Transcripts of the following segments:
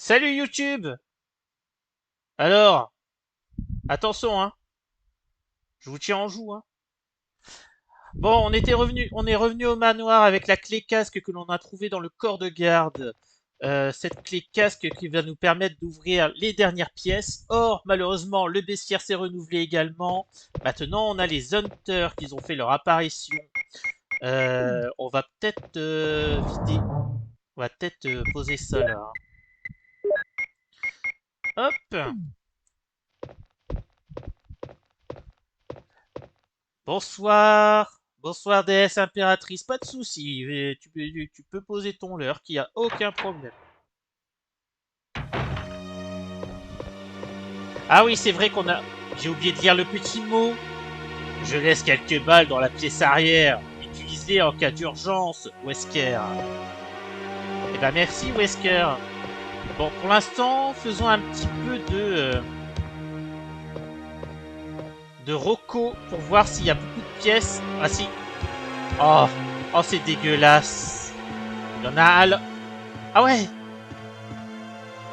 Salut YouTube! Alors, attention, hein, je vous tiens en joue, hein. Bon, on est revenu au manoir avec la clé casque que l'on a trouvée dans le corps de garde. Cette clé casque qui va nous permettre d'ouvrir les dernières pièces. Or, malheureusement, le bestiaire s'est renouvelé également. Maintenant, on a les Hunters qui ont fait leur apparition. On va peut-être vider. On va peut-être poser ça là, hein. Hop! Bonsoir. Bonsoir déesse impératrice, pas de souci, tu peux poser ton leurre, qu'il n'y a aucun problème. Ah oui, c'est vrai qu'on a... J'ai oublié de dire le petit mot. Je laisse quelques balles dans la pièce arrière, utilisées en cas d'urgence, Wesker. Eh ben merci Wesker. Bon, pour l'instant, faisons un petit peu de Rocco pour voir s'il y a beaucoup de pièces. Ah si. Oh, oh c'est dégueulasse. Il y en a un... Ah ouais.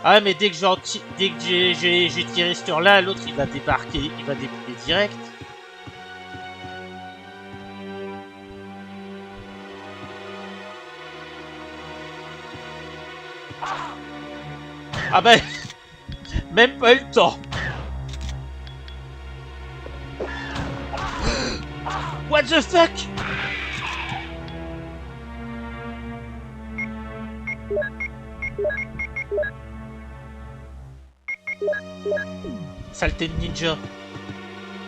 Ah ouais, mais dès que j'ai tiré sur là, l'autre il va débarquer, il va débouler direct. Ah bah, même pas eu le temps. What the fuck? Saleté de ninja.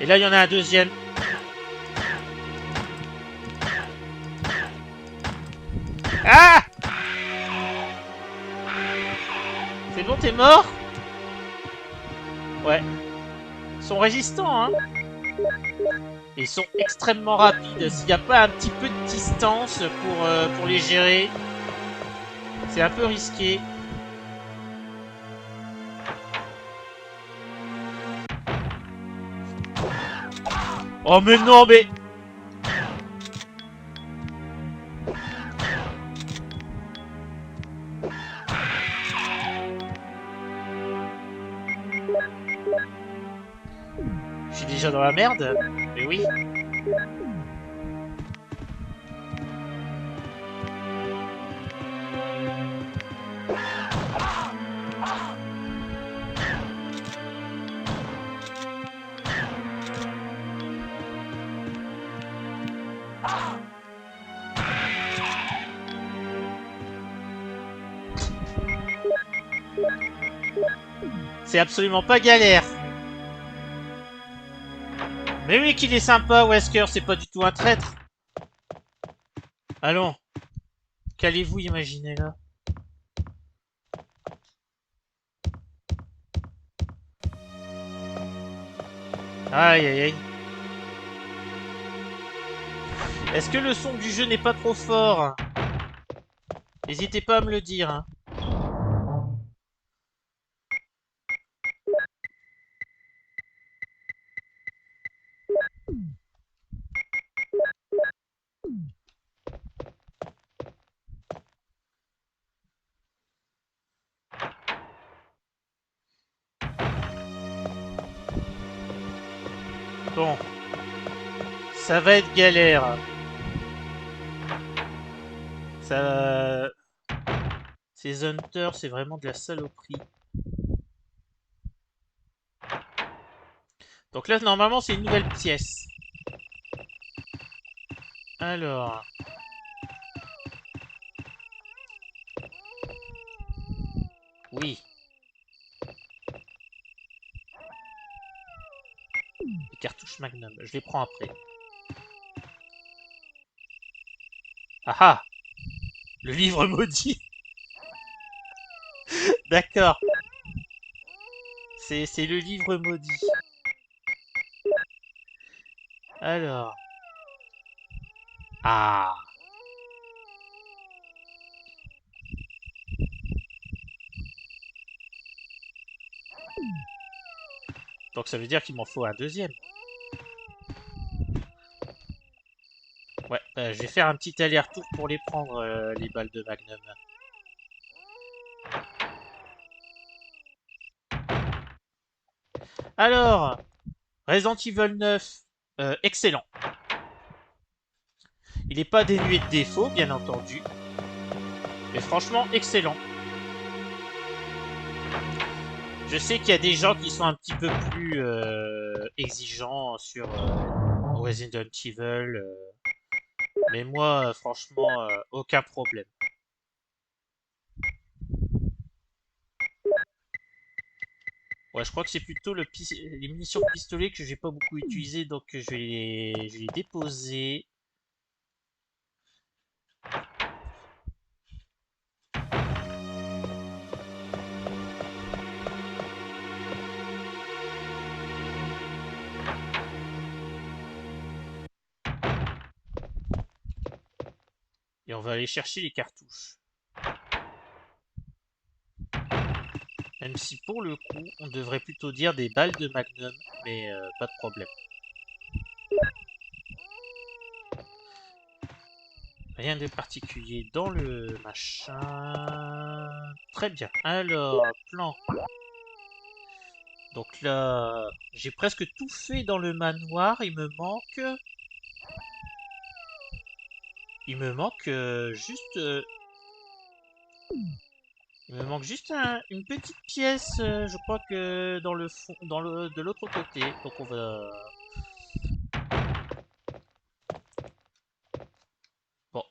Et là, il y en a un deuxième. Ah! C'est bon, t'es mort? Ouais. Ils sont résistants, hein. Et ils sont extrêmement rapides. S'il n'y a pas un petit peu de distance pour les gérer, c'est un peu risqué. Oh mais non, mais... Je suis déjà dans la merde. Mais oui. C'est absolument pas galère. Mais oui qu'il est sympa, Wesker, c'est pas du tout un traître. Allons, qu'allez-vous imaginer là? Aïe aïe aïe. Est-ce que le son du jeu n'est pas trop fort? N'hésitez pas à me le dire, hein. Bon, ça va être galère. Ça... Ces hunters, c'est vraiment de la saloperie. Donc là, normalement, c'est une nouvelle pièce. Alors... Oui. Les cartouches Magnum. Je les prends après. Ah ah! Le livre maudit. D'accord. C'est le livre maudit. Alors... Ah! Donc ça veut dire qu'il m'en faut un deuxième. Ouais, je vais faire un petit aller-retour pour les prendre, les balles de Magnum. Alors, Resident Evil 9, excellent. Il n'est pas dénué de défauts, bien entendu. Mais franchement, excellent. Je sais qu'il y a des gens qui sont un petit peu plus exigeants sur Resident Evil. Mais moi, franchement, aucun problème. Ouais, je crois que c'est plutôt les munitions de pistolet que j'ai pas beaucoup utilisées, donc je vais les déposer. Et on va aller chercher les cartouches. Même si pour le coup, on devrait plutôt dire des balles de Magnum, mais pas de problème. Rien de particulier dans le machin. Très bien. Alors, plan. Donc là, j'ai presque tout fait dans le manoir. Il me manque juste. Il me manque juste une petite pièce. Je crois que dans le fond, de l'autre côté. Donc on va. Bon,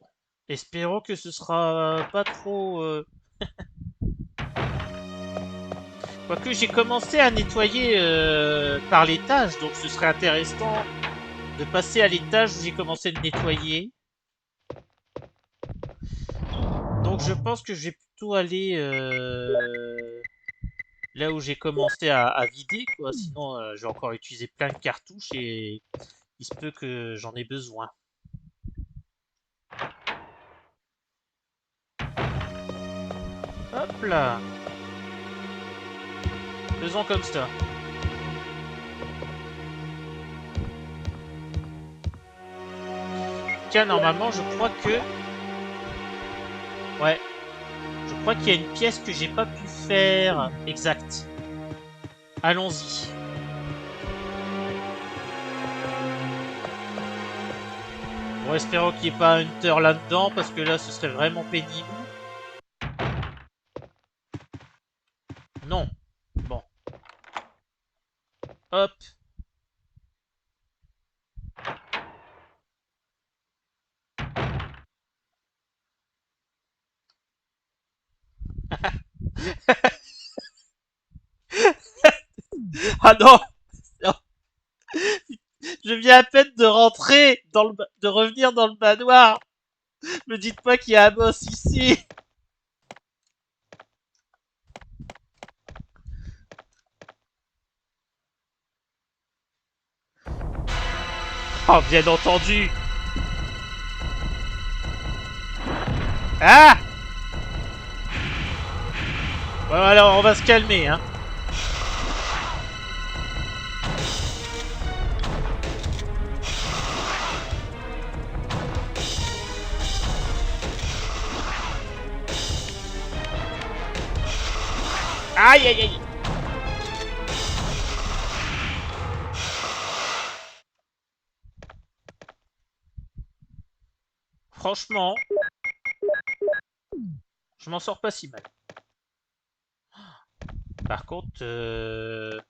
espérons que ce sera pas trop. Quoique j'ai commencé à nettoyer par l'étage, donc ce serait intéressant de passer à l'étage où j'ai commencé de nettoyer. Donc je pense que je vais plutôt aller là où j'ai commencé à vider, quoi. Sinon, je vais encore utiliser plein de cartouches et il se peut que j'en ai besoin. Hop là. Faisons comme ça. Tiens, normalement, je crois que... Ouais. Je crois qu'il y a une pièce que j'ai pas pu faire. Exact. Allons-y. Bon, espérons qu'il n'y ait pas un hunter là-dedans, parce que là, ce serait vraiment pénible. Non. Bon. Hop. Ah non, non. Je viens à peine de rentrer, de revenir dans le manoir. Me dites pas qu'il y a un boss ici. Oh, bien entendu. Ah. Bon, alors, on va se calmer, hein. Aïe, aïe, aïe. Franchement, je m'en sors pas si mal. Par contre, je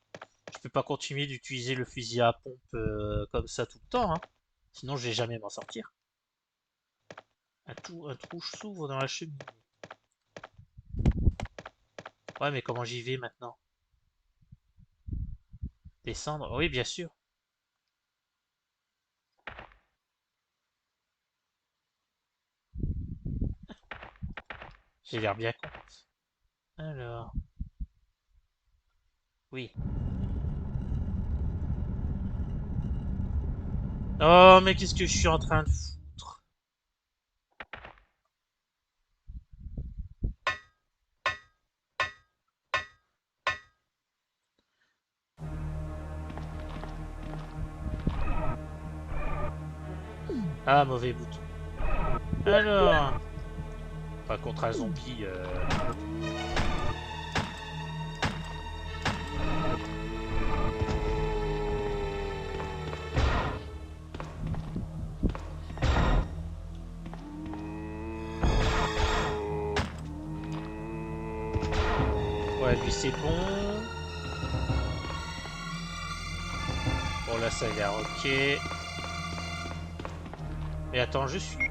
peux pas continuer d'utiliser le fusil à pompe comme ça tout le temps, hein. Sinon, je vais jamais m'en sortir. Un trou s'ouvre dans la cheminée. Ouais, mais comment j'y vais maintenant? Descendre? Oui, bien sûr. J'ai l'air bien con. Alors, oui. Oh, mais qu'est-ce que je suis en train de foutre? Ah, mauvais bouton. Alors, pas contre un zombie. Ouais, lui c'est bon. Bon là ça a l'air ok. Mais attends, je suis...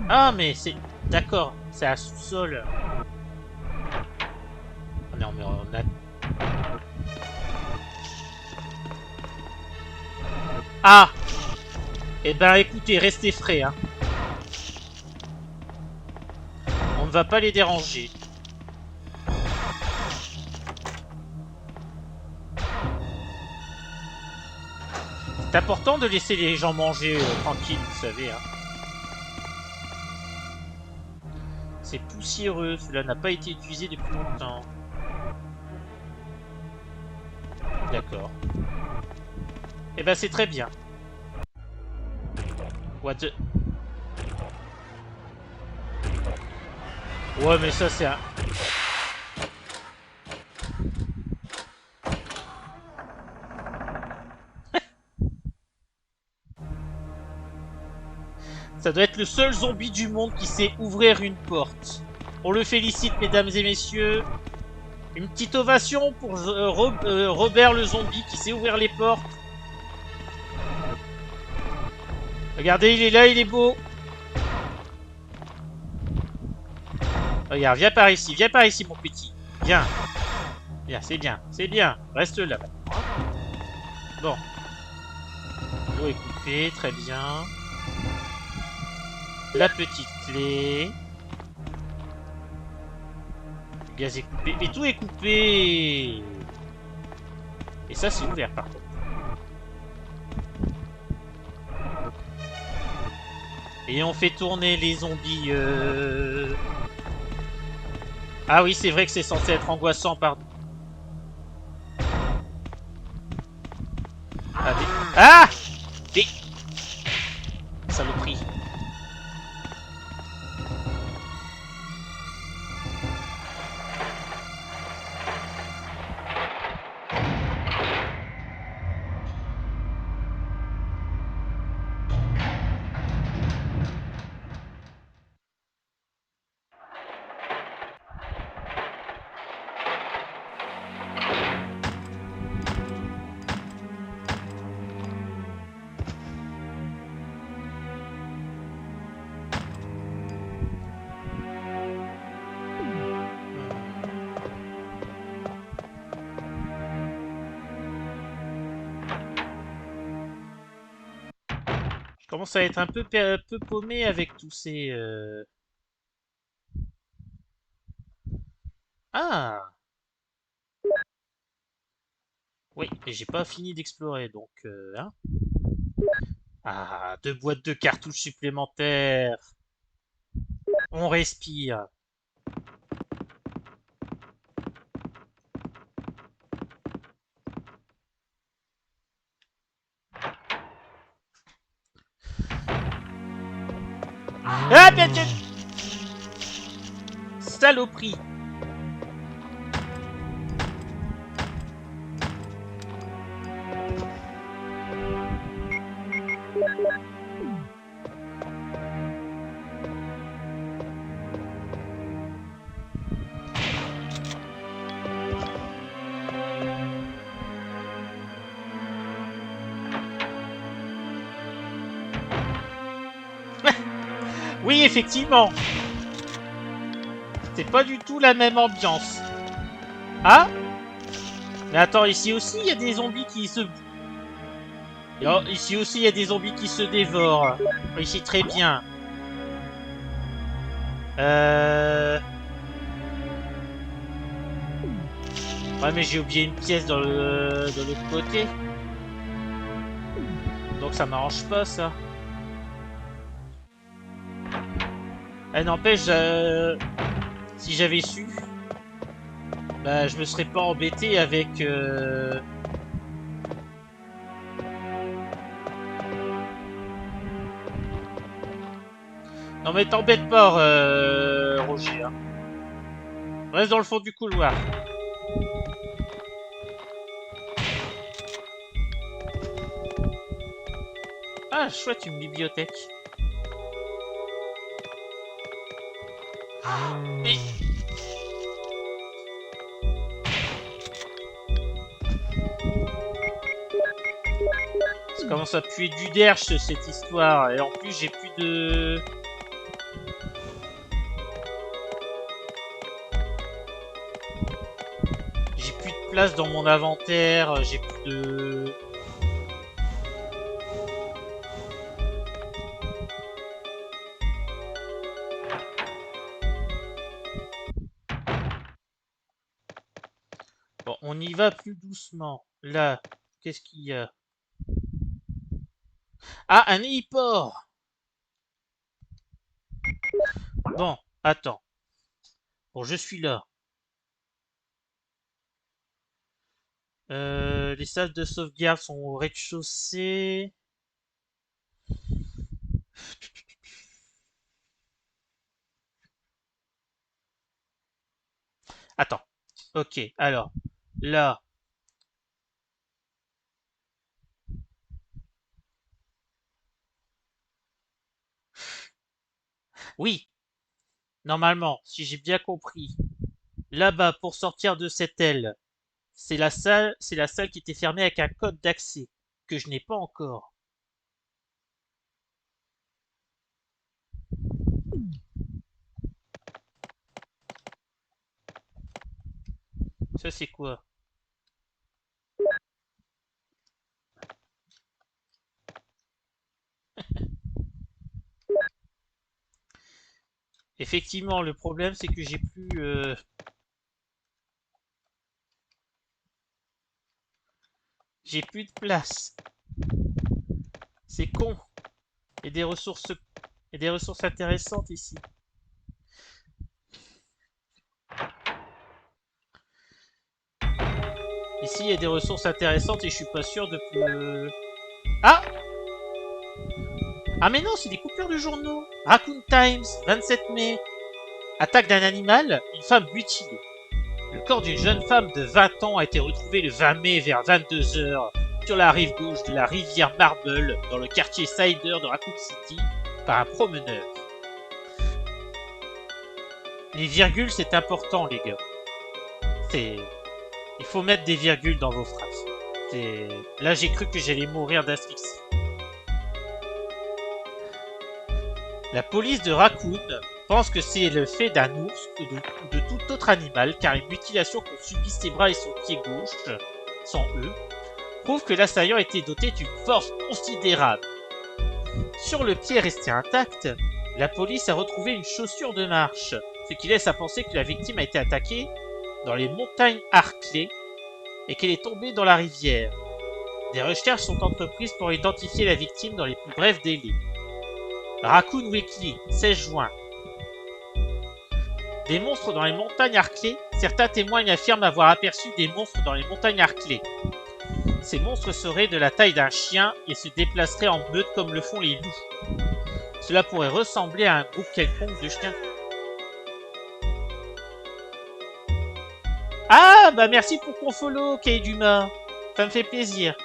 Ah mais c'est... D'accord, c'est à sous-sol. Non mais on a... Ah! Eh ben écoutez, restez frais, hein. On ne va pas les déranger. C'est important de laisser les gens manger tranquille, vous savez, hein. C'est poussiéreux, cela n'a pas été utilisé depuis longtemps. D'accord. Eh ben c'est très bien. What the... Ouais mais ça c'est un... Ça doit être le seul zombie du monde qui sait ouvrir une porte. On le félicite, mesdames et messieurs. Une petite ovation pour Robert le zombie qui sait ouvrir les portes. Regardez, il est là, il est beau. Regarde, viens par ici, mon petit. Viens. Viens, c'est bien, c'est bien. Reste là. Bon. L'eau est coupée, très bien. La petite clé. Le gaz est coupé. Mais tout est coupé. Et ça, c'est ouvert, par contre. Et on fait tourner les zombies. Ah oui, c'est vrai que c'est censé être angoissant, pardon. Ah, des... Ah des... Saloperie. Je commence à être un peu paumé avec tous ces... Ah! Oui, mais j'ai pas fini d'explorer, donc... hein. Ah, 2 boîtes de cartouches supplémentaires. On respire. Ah, bien, bien. Saloperie. Oui, effectivement. C'est pas du tout la même ambiance. Ah? Mais attends, ici aussi, il y a des zombies qui se... Oh, ici aussi, il y a des zombies qui se dévorent. Ici, très bien. Ouais, mais j'ai oublié une pièce de l'autre côté. Donc ça m'arrange pas, ça. Eh, n'empêche, si j'avais su, bah, je me serais pas embêté avec... Non mais t'embête pas, Roger. Hein. Reste dans le fond du couloir. Ah, chouette, une bibliothèque. Mais... Ça commence à puer du derche cette histoire. Et en plus, j'ai plus de... J'ai plus de place dans mon inventaire. J'ai plus de... Bon, on y va plus doucement. Là, qu'est-ce qu'il y a? Ah, un héliport! Bon, attends. Bon, je suis là. Les salles de sauvegarde sont au rez-de-chaussée. Attends. Ok, alors. Là. Oui, normalement, si j'ai bien compris. Là-bas, pour sortir de cette aile, c'est la salle qui était fermée avec un code d'accès que je n'ai pas encore. Ça, c'est quoi? Effectivement, le problème, c'est que j'ai plus de place. C'est con. Et des ressources, et des ressources intéressantes ici. Ici, il y a des ressources intéressantes et je suis pas sûr de plus... Ah! Ah mais non, c'est des coupures de journaux. Raccoon Times, 27 mai. Attaque d'un animal, une femme mutilée. Le corps d'une jeune femme de 20 ans a été retrouvé le 20 mai vers 22 heures sur la rive gauche de la rivière Marble, dans le quartier Cider de Raccoon City, par un promeneur. Les virgules, c'est important, les gars. C'est... Il faut mettre des virgules dans vos phrases. Là, j'ai cru que j'allais mourir d'asphyxie. La police de Raccoon pense que c'est le fait d'un ours ou de tout autre animal, car les mutilations qu'ont subies ses bras et son pied gauche, sans eux, prouvent que l'assaillant était doté d'une force considérable. Sur le pied resté intact, la police a retrouvé une chaussure de marche, ce qui laisse à penser que la victime a été attaquée dans les montagnes Harclay et qu'elle est tombée dans la rivière. Des recherches sont entreprises pour identifier la victime dans les plus brefs délais. Raccoon Weekly, 16 juin. Des monstres dans les montagnes Harclay. Certains témoins affirment avoir aperçu des monstres dans les montagnes Harclay. Ces monstres seraient de la taille d'un chien et se déplaceraient en meute comme le font les loups. Cela pourrait ressembler à un groupe quelconque de chiens. Ah, bah merci pour ton follow, Kay Dumas. Ça me fait plaisir.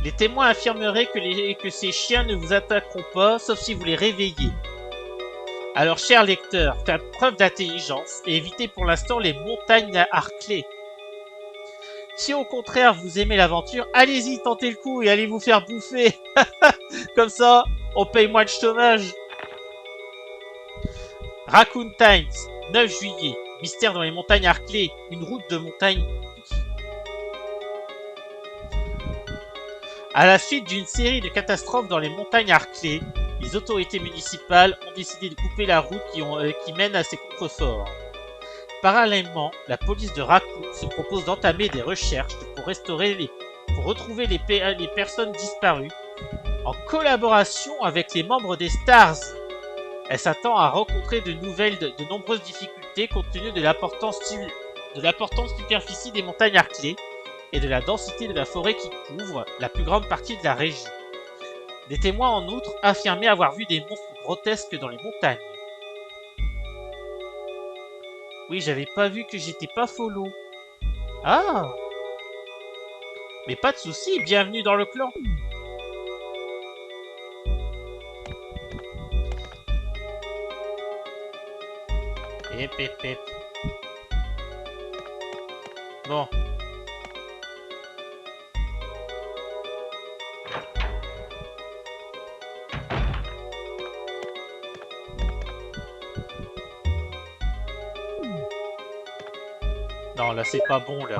Les témoins affirmeraient que ces chiens ne vous attaqueront pas, sauf si vous les réveillez. Alors, cher lecteur, faites preuve d'intelligence et évitez pour l'instant les montagnes à Harclay. Si au contraire vous aimez l'aventure, allez-y, tentez le coup et allez vous faire bouffer. Comme ça, on paye moins de chômage. Raccoon Times, 9 juillet. Mystère dans les montagnes Harclay, une route de montagne. À la suite d'une série de catastrophes dans les montagnes Harclay, les autorités municipales ont décidé de couper la route qui mène à ces contreforts. Parallèlement, la police de Raccoon se propose d'entamer des recherches pour retrouver les personnes disparues en collaboration avec les membres des Stars. Elle s'attend à rencontrer de nombreuses difficultés compte tenu de l'importante superficie des montagnes Harclay et de la densité de la forêt qui couvre la plus grande partie de la région. Des témoins en outre affirmaient avoir vu des monstres grotesques dans les montagnes. Oui, j'avais pas vu que j'étais pas follow. Ah! Mais pas de soucis, bienvenue dans le clan. Hep hep hep. Bon. Non, là, c'est pas bon, là.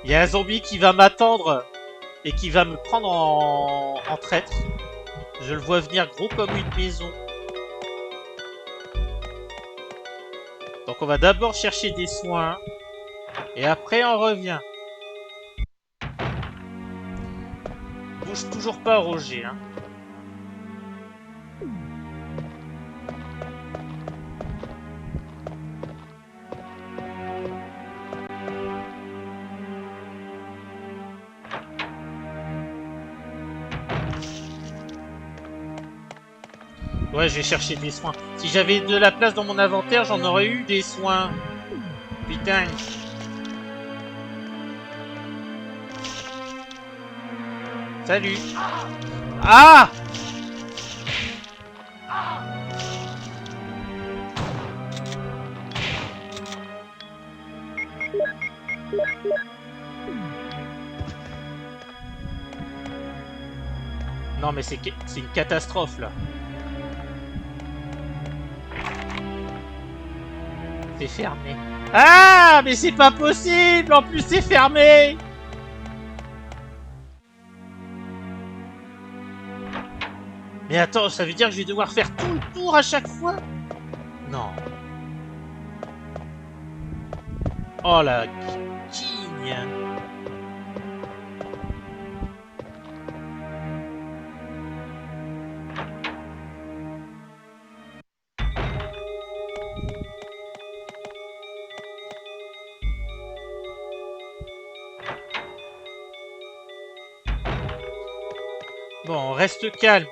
Il y a un zombie qui va m'attendre et qui va me prendre en traître. Je le vois venir gros comme une maison. Donc on va d'abord chercher des soins. Et après on revient. Bouge toujours pas, Roger. Hein. Ouais, je vais chercher des soins. Si j'avais de la place dans mon inventaire, j'en aurais eu des soins. Putain. Salut. Ah! Non mais c'est une catastrophe là. C'est fermé. Ah! Mais c'est pas possible! En plus c'est fermé! Mais attends, ça veut dire que je vais devoir faire tout le tour à chaque fois? Non. Oh la quigne. Bon, reste calme.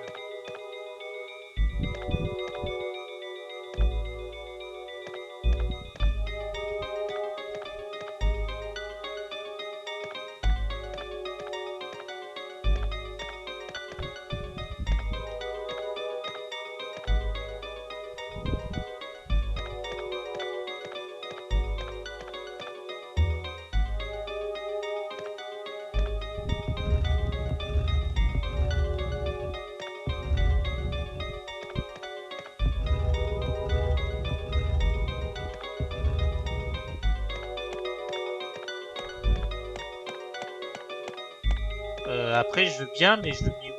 Après, je veux bien, mais je le mets où?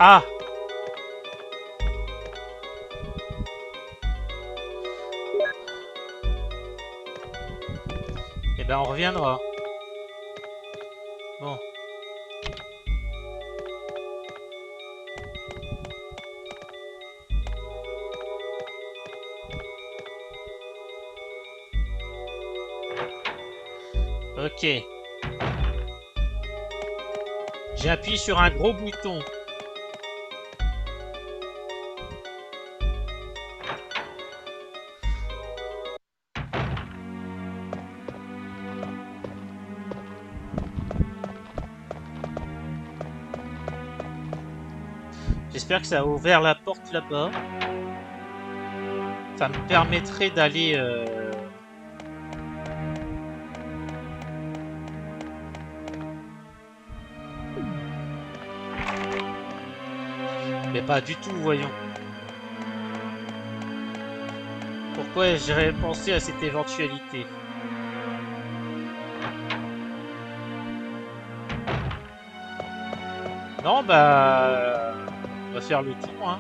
Ah! Eh ben, on reviendra. Bon. Ok. J'ai appuyé sur un gros bouton. J'espère que ça a ouvert la porte là-bas. Ça me permettrait d'aller... Mais pas du tout, voyons. Pourquoi j'ai pensé à cette éventualité? Non, bah... On va faire le tour, hein.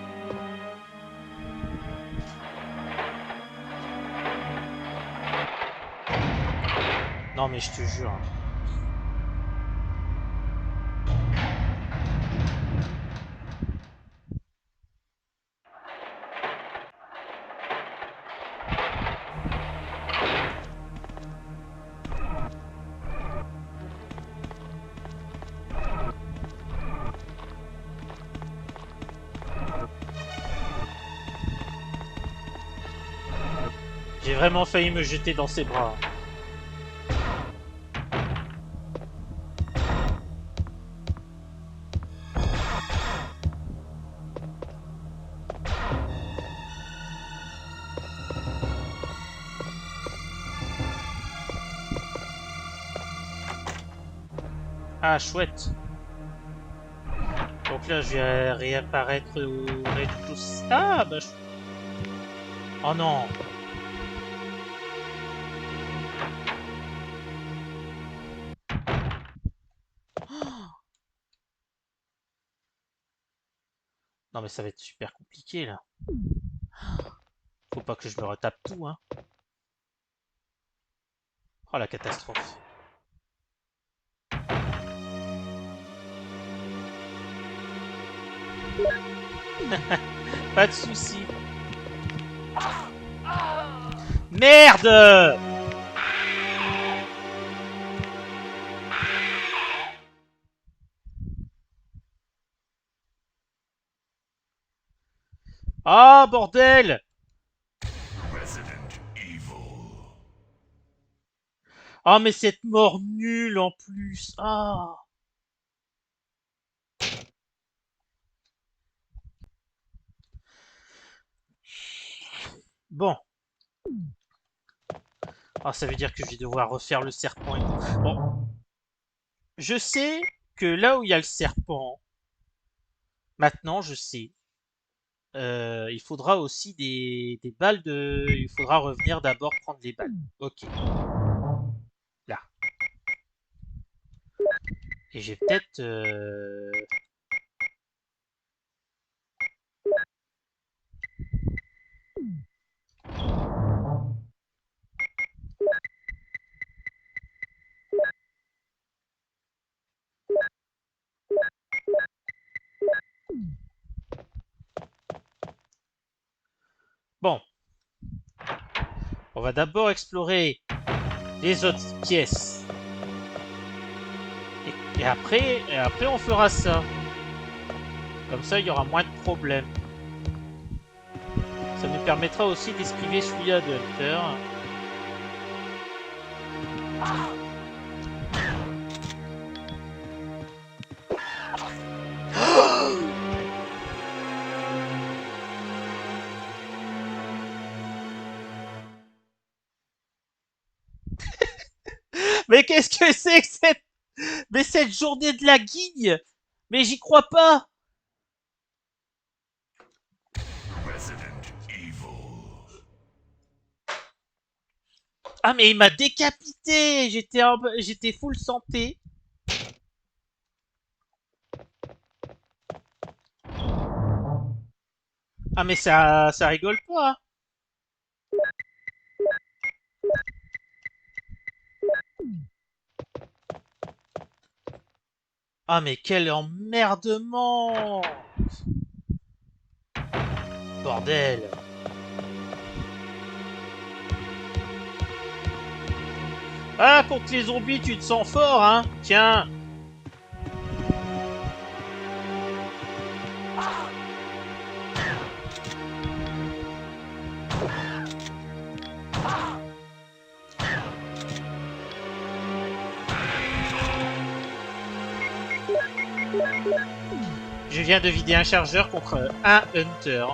Non, mais je te jure. J'ai vraiment failli me jeter dans ses bras. Ah, chouette. Donc là, je vais réapparaître au rez-de-chaussée. Ah, bah... Oh non. Non, mais ça va être super compliqué, là. Faut pas que je me retape tout, hein. Oh, la catastrophe. Pas de soucis. Merde! Ah, bordel! Ah, mais cette mort nulle en plus. Ah. Bon. Ah, ça veut dire que je vais devoir refaire le serpent et tout. Bon. Je sais que là où il y a le serpent, maintenant je sais. Il faudra aussi des balles de... Il faudra revenir d'abord prendre les balles. Ok. Là. Et j'ai peut-être... Bon. On va d'abord explorer les autres pièces. Et après on fera ça. Comme ça, il y aura moins de problèmes. Ça nous permettra aussi d'esquiver celui-là de Hunter. Mais qu'est-ce que c'est que cette... Mais cette journée de la guigne? Mais j'y crois pas! Ah mais il m'a décapité! J'étais full santé. Ah mais ça rigole pas. Ah mais quel emmerdement! Bordel! Ah, contre les zombies, tu te sens fort, hein? Tiens! Je viens de vider un chargeur contre un Hunter.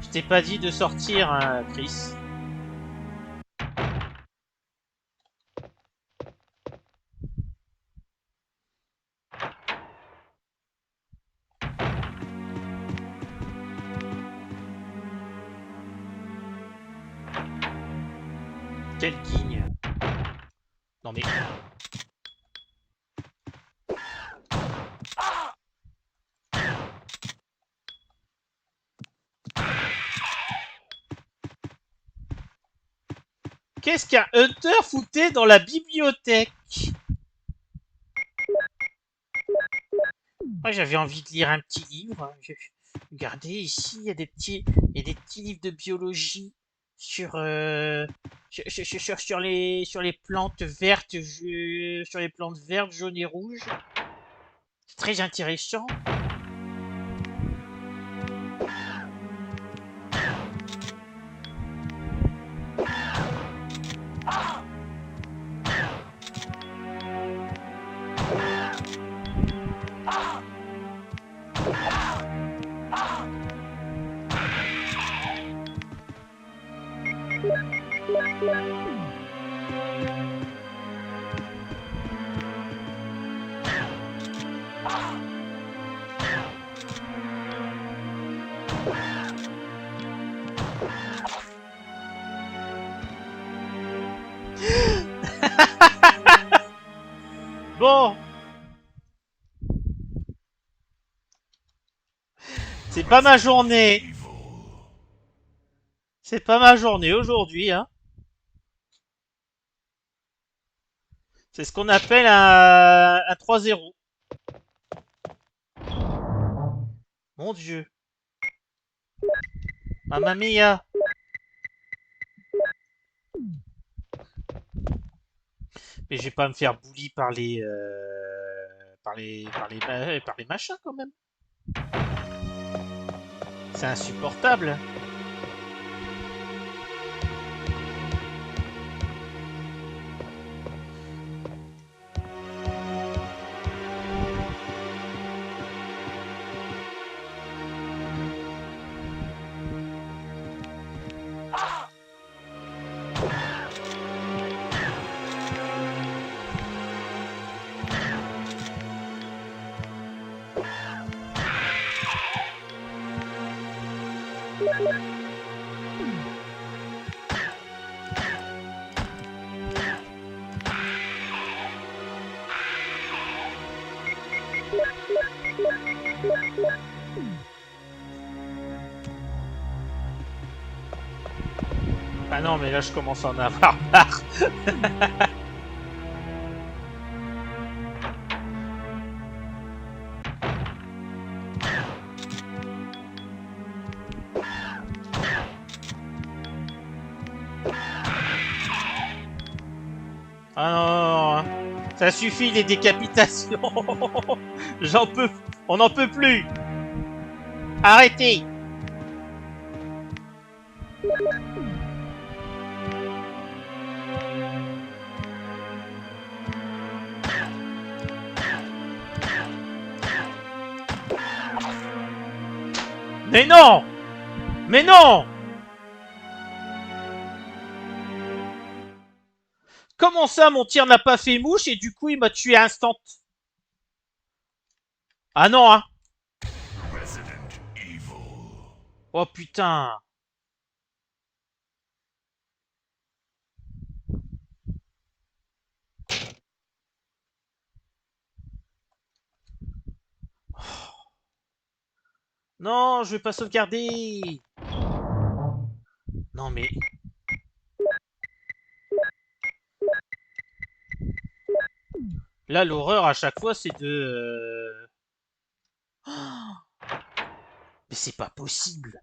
Je t'ai pas dit de sortir, hein, Chris. Quelle guigne. Non mais... Qu'est-ce qu'un Hunter foutait dans la bibliothèque? Moi, j'avais envie de lire un petit livre. Regardez, ici, il y a des petits livres de biologie. sur les plantes vertes, sur les plantes vertes, jaunes et rouges. C'est très intéressant. Bon, c'est pas ma journée. C'est pas ma journée aujourd'hui, hein. C'est ce qu'on appelle un 3-0. Mon Dieu. Mamma mia. Mais je vais pas me faire bully par les machins quand même. C'est insupportable. Ah non, mais là je commence à en avoir marre. Ah non, non, non, hein. Ça suffit les décapitations. J'en peux, on n'en peut plus. Arrêtez. Mais non. Mais non. Comment ça, mon tir n'a pas fait mouche et du coup il m'a tué instant. Ah non, hein. Oh putain. Non, je vais pas sauvegarder. Non mais là l'horreur à chaque fois c'est de. Mais c'est pas possible.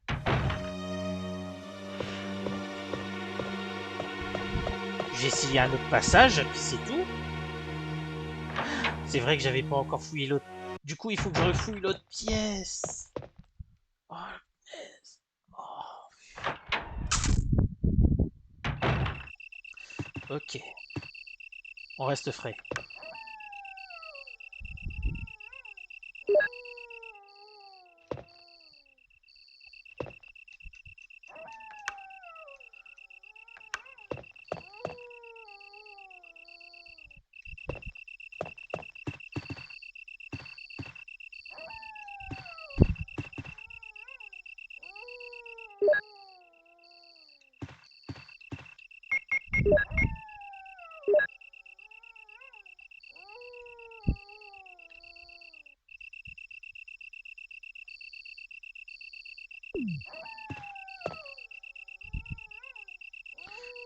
J'ai essayé un autre passage, puis c'est tout. C'est vrai que j'avais pas encore fouillé l'autre. Du coup, il faut que je refouille l'autre pièce. Oh, yes. Oh, ok, on reste frais.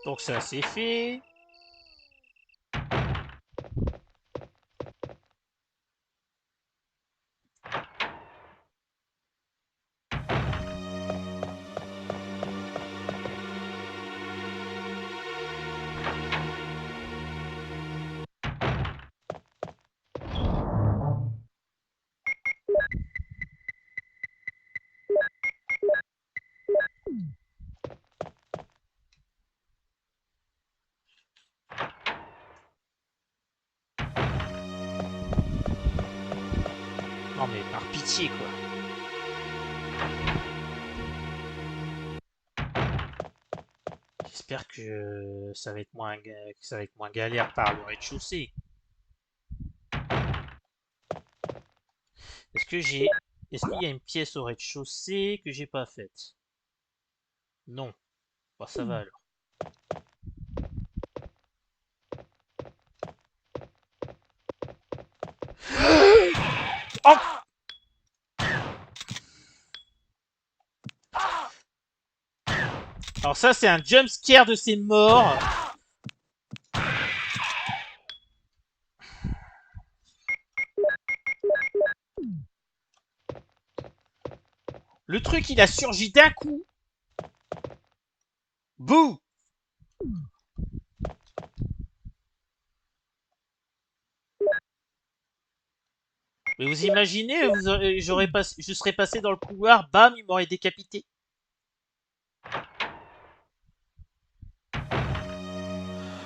Donc ça c'est fait. Non mais par pitié quoi. J'espère que ça va être moins galère par le rez-de-chaussée. Est-ce que j'ai Est-ce qu'il y a une pièce au rez-de-chaussée que j'ai pas faite? Non. Bah ça va alors. Oh, alors ça c'est un jump scare de ces morts. Le truc il a surgi d'un coup. Bouh. Mais vous imaginez, je serais passé dans le couloir, bam, il m'aurait décapité.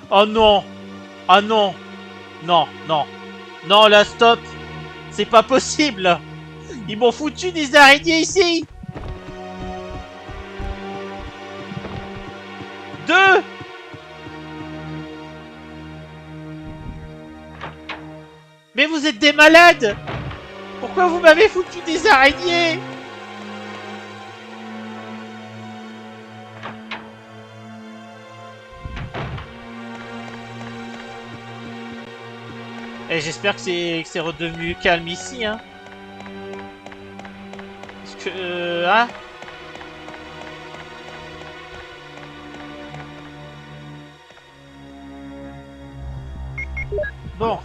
Oh non. Ah non. Non, non. Non, là, stop. C'est pas possible. Ils m'ont foutu des araignées ici. Deux. Mais vous êtes des malades. Pourquoi vous m'avez foutu des araignées? Et j'espère que c'est redevenu calme ici, hein. Parce que... hein. Bon.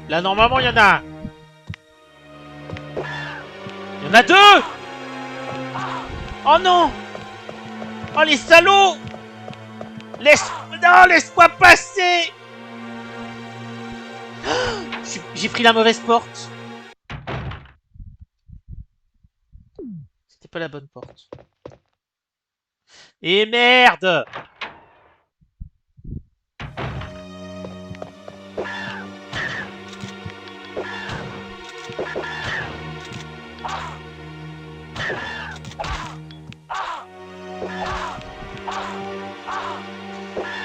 Là, normalement, il y en a un. Il y en a deux. Oh non. Oh, les salauds. Non, laisse-moi passer. J'ai pris la mauvaise porte. C'était pas la bonne porte. Et merde.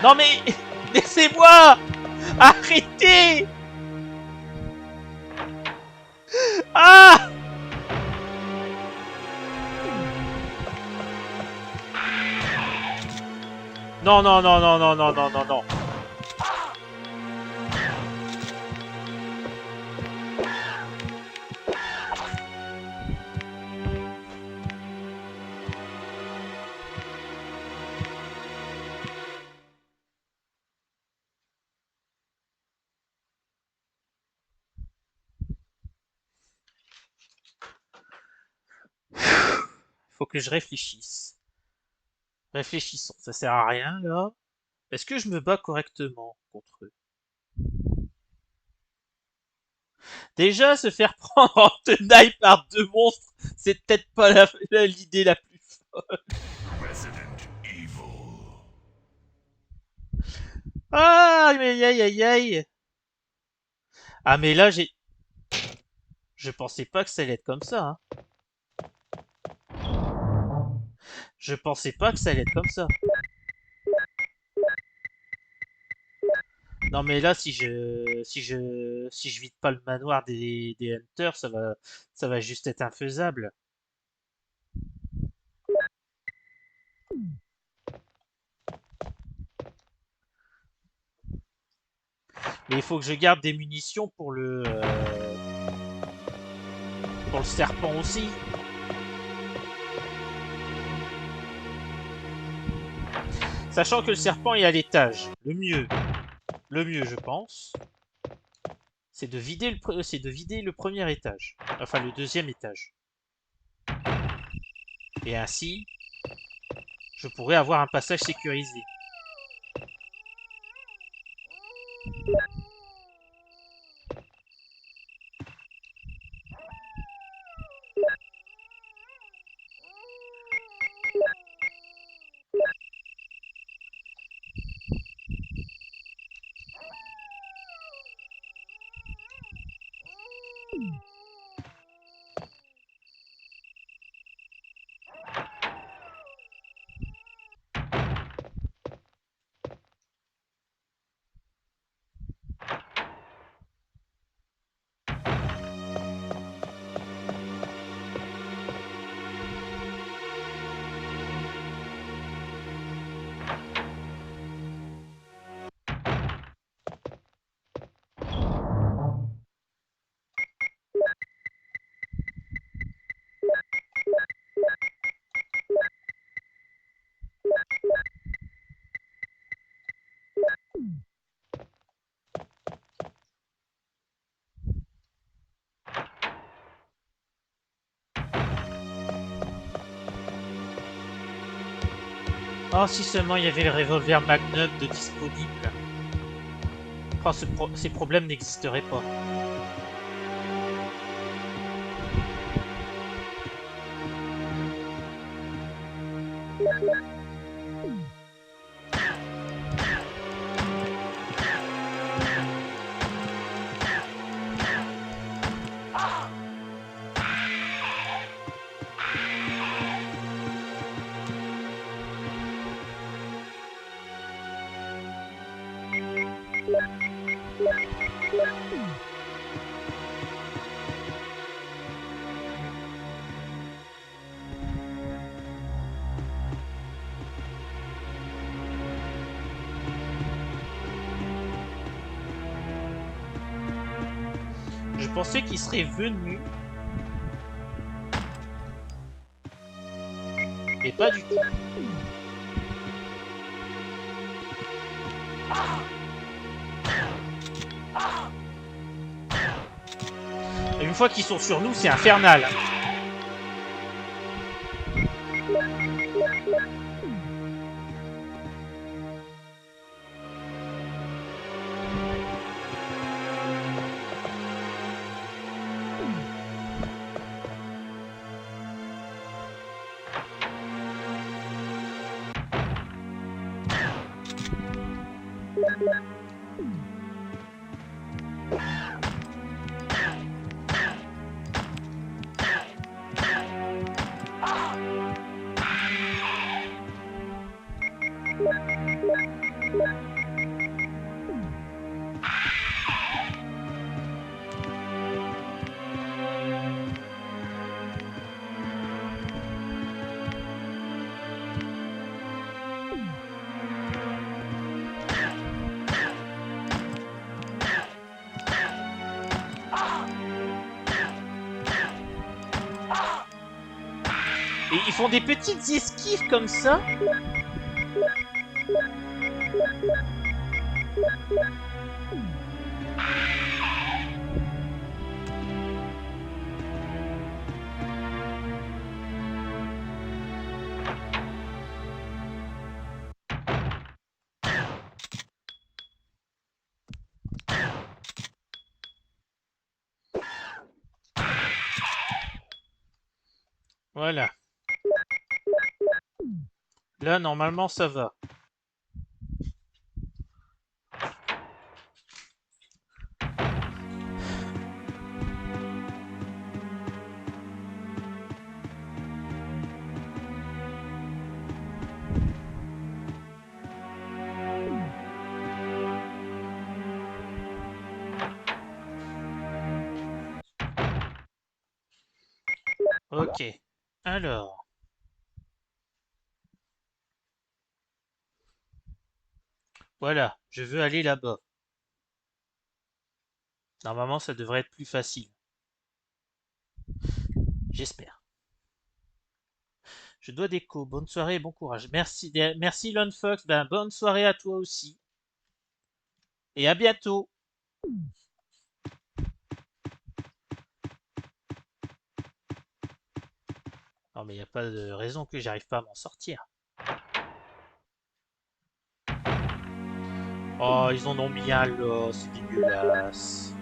Non mais... laissez-moi. Arrêtez. Ah. Non, non, non, non, non, non, non, non, non. Faut que je réfléchisse. Réfléchissons, ça sert à rien là. Est-ce que je me bats correctement contre eux? Déjà, se faire prendre en tenaille par deux monstres, c'est peut-être pas l'idée la plus folle. Ah, aïe aïe aïe aïe. Ah mais là je pensais pas que ça allait être comme ça. Hein. Je pensais pas que ça allait être comme ça. Non mais là si je vide pas le manoir des hunters, ça va juste être infaisable. Mais il faut que je garde des munitions pour le serpent aussi. Sachant que le serpent est à l'étage. Le mieux je pense. c'est de vider le premier étage. Enfin, le deuxième étage. Et ainsi, je pourrais avoir un passage sécurisé. Oh, si seulement il y avait le revolver Magnum de disponible. Oh, ces problèmes n'existeraient pas. Je pensais qu'il serait venu. Mais pas du tout. Et une fois qu'ils sont sur nous, c'est infernal. Et ils font des petites esquives comme ça. Voilà. Là, normalement, ça va. Ok. Alors. Voilà. Je veux aller là-bas. Normalement, ça devrait être plus facile. J'espère. Je dois déco. Bonne soirée et bon courage. Merci Lone Fox. Ben, bonne soirée à toi aussi. Et à bientôt. Non, mais il n'y a pas de raison que j'arrive pas à m'en sortir. Oh, ils en ont mis un là, c'est dégueulasse.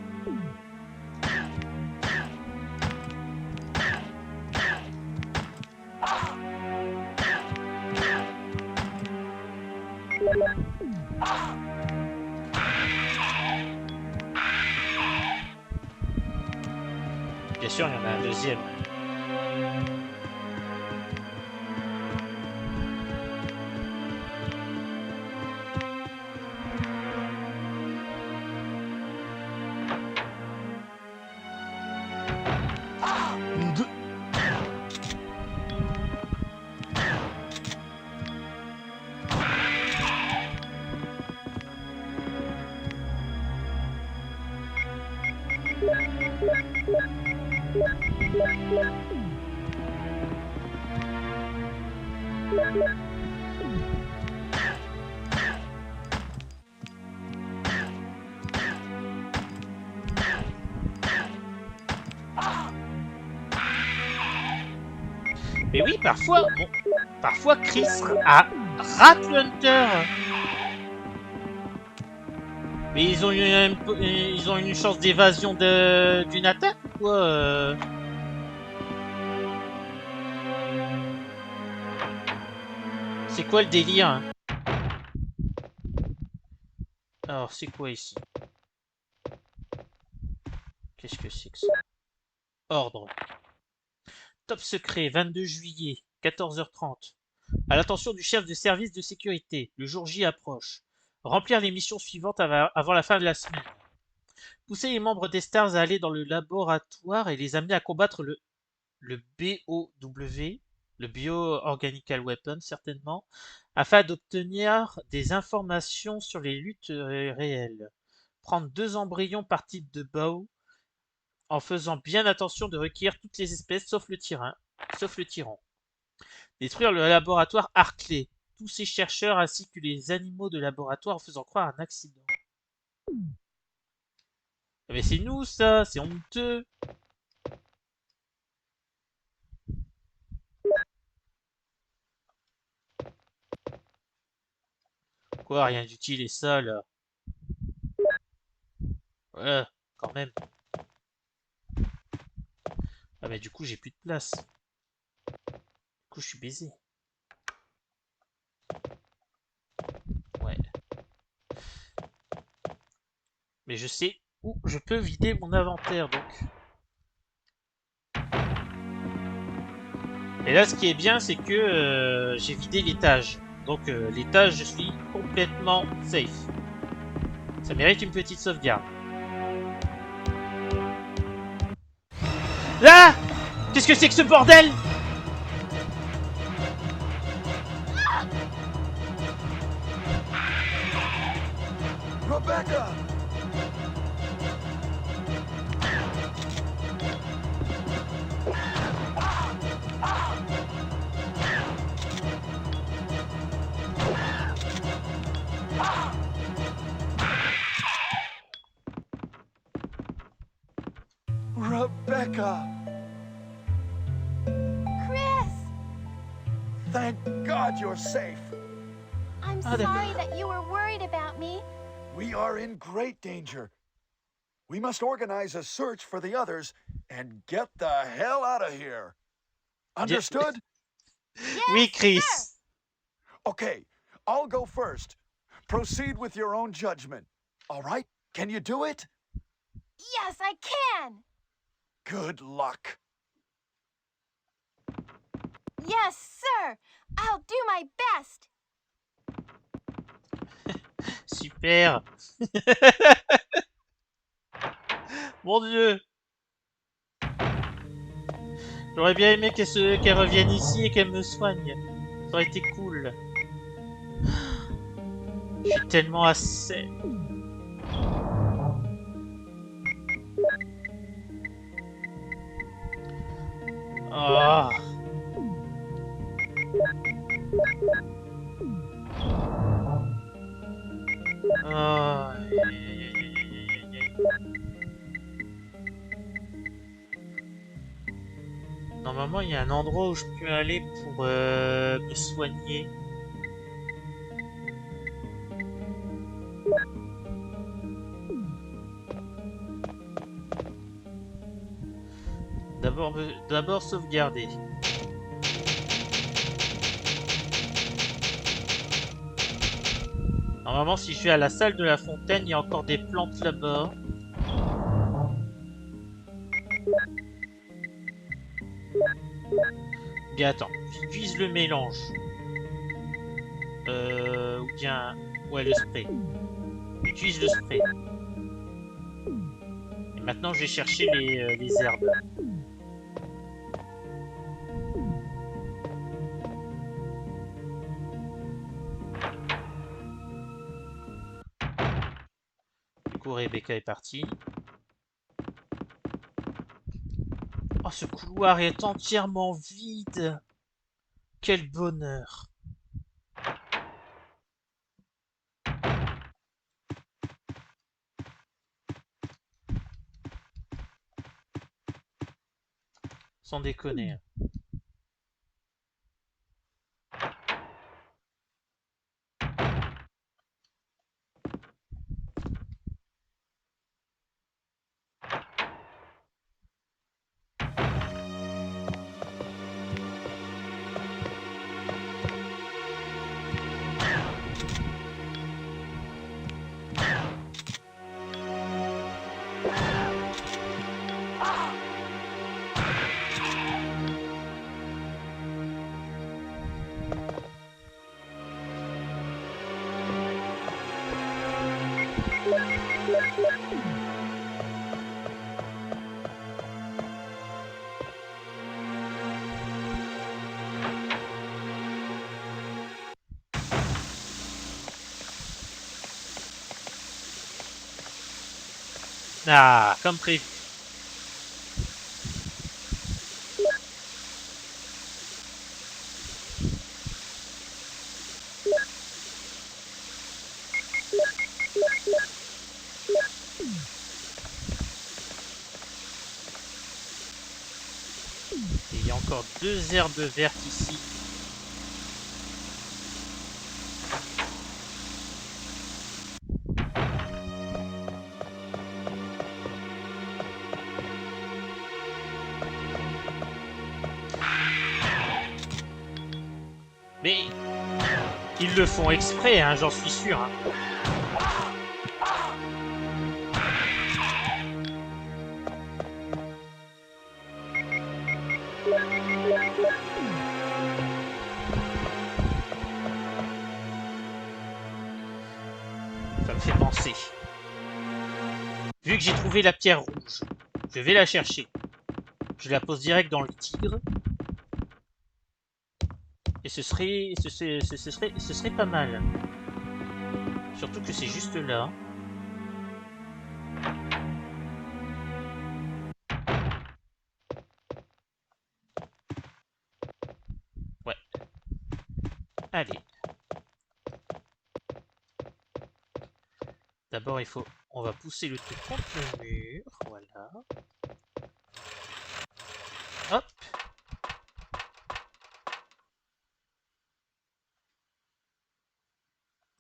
Bien sûr, il y en a un deuxième. Mais oui, parfois, bon, parfois Chris rate le Hunter. Mais ils ont une chance d'évasion d'une attaque ou quoi C'est quoi le délire hein? Alors, c'est quoi ici? Qu'est-ce que c'est que ça? Ordre. Top secret, 22 juillet, 14h30. À l'attention du chef de service de sécurité, le jour J approche. Remplir les missions suivantes avant la fin de la semaine. Pousser les membres des Stars à aller dans le laboratoire et les amener à combattre le BOW, le Bioorganical Weapon certainement, afin d'obtenir des informations sur les luttes réelles. Prendre 2 embryons par type de BOW en faisant bien attention de requérir toutes les espèces sauf le tyran. Détruire le laboratoire Hartley, tous ces chercheurs ainsi que les animaux de laboratoire en faisant croire à un accident. Mais c'est nous ça, c'est honteux. Quoi, rien d'utile et ça là. Ouais, quand même. Ah mais du coup j'ai plus de place. Du coup je suis baisé. Ouais. Mais je sais où je peux vider mon inventaire donc. Et là ce qui est bien c'est que j'ai vidé l'étage. Donc l'étage je suis complètement safe. Ça mérite une petite sauvegarde. Là, qu'est-ce que c'est que ce bordel? Rebecca! Rebecca! Chris! Thank God you're safe. I'm Ah, sorry that you were worried about me. We are in great danger. We must organize a search for the others and get the hell out of here. Understood? Oui, Yes, Chris. sir. Okay, I'll go first. Proceed with your own judgment. All right? Can you do it? Yes, I can. Good luck. Yes, sir. I'll do my best. Super. Mon Dieu. J'aurais bien aimé qu'elle revienne ici et qu'elle me soigne. Ça aurait été cool. Je suis tellement assez. Oh. Oh. Aïe, aïe, aïe, aïe, aïe, aïe, aïe. Normalement, il y a un endroit où je peux aller pour me soigner. D'abord sauvegarder. Normalement, si je vais à la salle de la fontaine, il y a encore des plantes là-bas. Bien, attends. J'utilise le mélange. Ou bien... Ouais, le spray. J'utilise le spray. Et maintenant, je vais chercher les herbes. Du coup, Rebecca est partie. Oh, ce couloir est entièrement vide. Quel bonheur. Sans déconner. Ah, comme prévu. Et il y a encore 2 herbes vertes ici. Mais ils le font exprès, hein, j'en suis sûr. Hein. Ça me fait penser. Vu que j'ai trouvé la pierre rouge, je vais la chercher. Je la pose direct dans le tigre. Et ce serait pas mal. Surtout que c'est juste là. Ouais. Allez. D'abord, on va pousser le truc contre le mur. Voilà. Hop.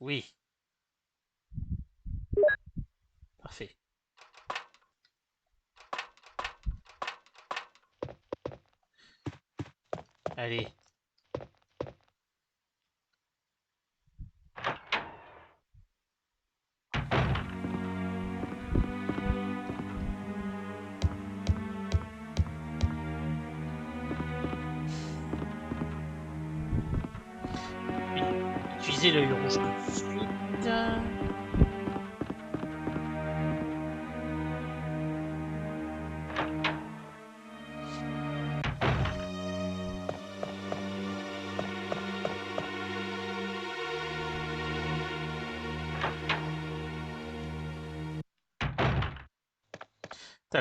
Oui. Parfait. Allez. Utilisez l'œil rouge tout de suite. Putain,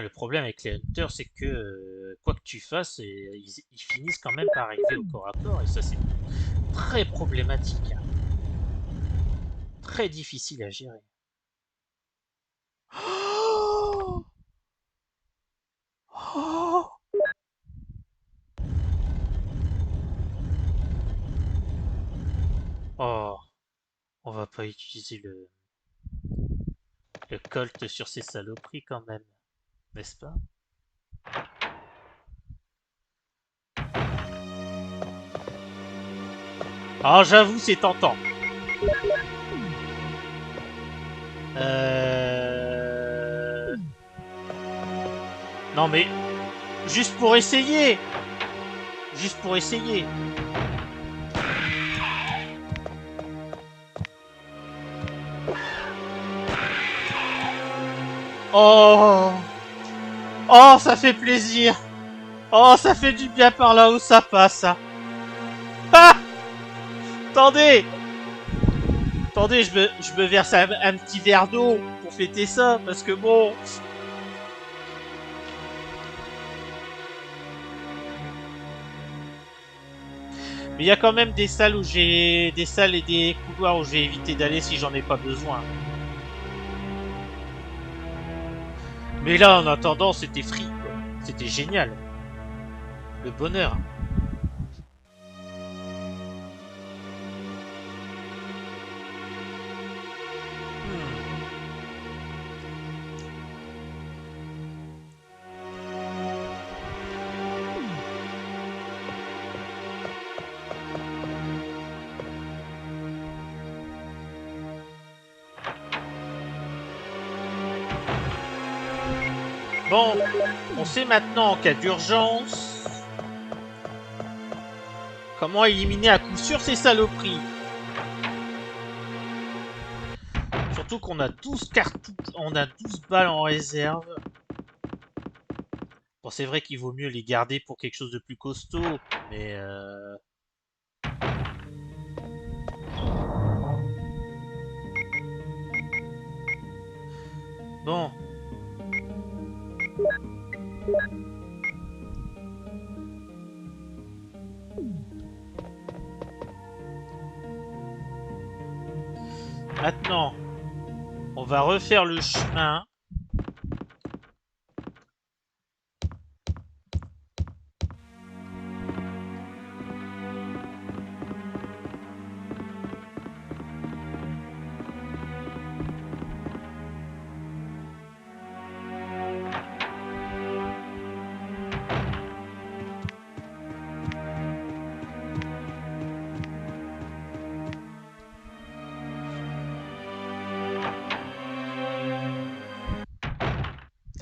le problème avec les hunters, c'est que quoi que tu fasses, ils finissent quand même par arriver au corps à corps, et ça c'est très problématique. Hein. Très difficile à gérer. Oh oh pas utiliser le Colt sur ces saloperies quand même, n'est-ce pas? Alors j'avoue, c'est tentant. Euh... Non mais, juste pour essayer. Juste pour essayer. Oh, oh, ça fait plaisir. Oh, ça fait du bien par là où ça passe. Ah, attendez. Attendez, je me verse un petit verre d'eau pour fêter ça, parce que bon... Mais il y a quand même des salles où j'ai... Des salles et des couloirs où j'ai évité d'aller si j'en ai pas besoin. Mais là, en attendant, c'était free, quoi. C'était génial. Le bonheur. Bon, on sait maintenant en cas d'urgence comment éliminer à coup sûr ces saloperies. Surtout qu'on a 12 cartouches, on a 12 balles en réserve. Bon, c'est vrai qu'il vaut mieux les garder pour quelque chose de plus costaud, mais bon. Maintenant, on va refaire le chemin.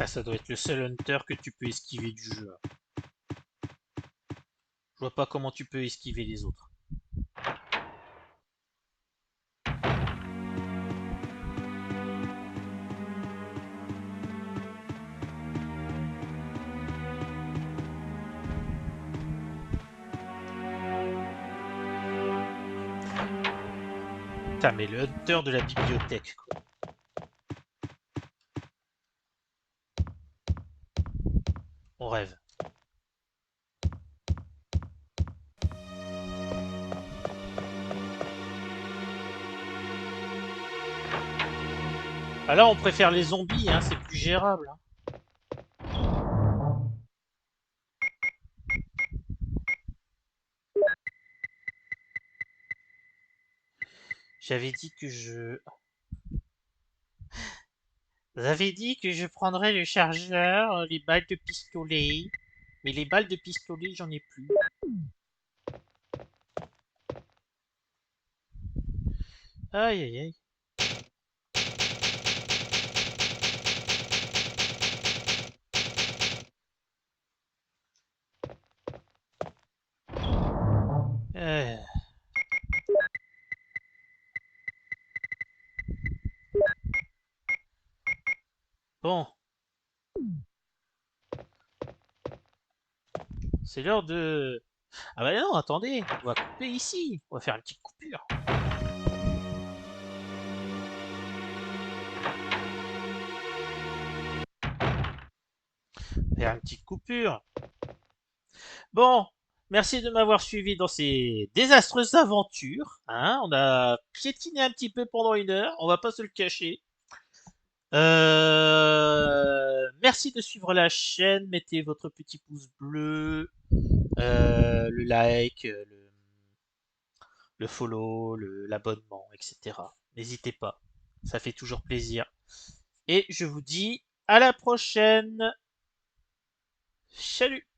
Ça doit être le seul hunter que tu peux esquiver du jeu. Je vois pas comment tu peux esquiver les autres. Putain, mais le hunter de la bibliothèque, quoi. On rêve. Ah là, on préfère les zombies, hein, c'est plus gérable. Hein. J'avais dit que je... J'avais dit que je prendrais le chargeur, les balles de pistolet. Mais les balles de pistolet, j'en ai plus. Aïe aïe aïe. Euh. Bon. C'est l'heure de... Ah bah non, attendez. On va couper ici. On va faire une petite coupure. Faire une petite coupure. Bon. Merci de m'avoir suivi dans ces désastreuses aventures. Hein, on a piétiné un petit peu pendant 1 heure. On va pas se le cacher. Merci de suivre la chaîne. Mettez votre petit pouce bleu. Le like, le follow, l'abonnement, etc. n'hésitez pas. Ça fait toujours plaisir. Et je vous dis à la prochaine. Salut!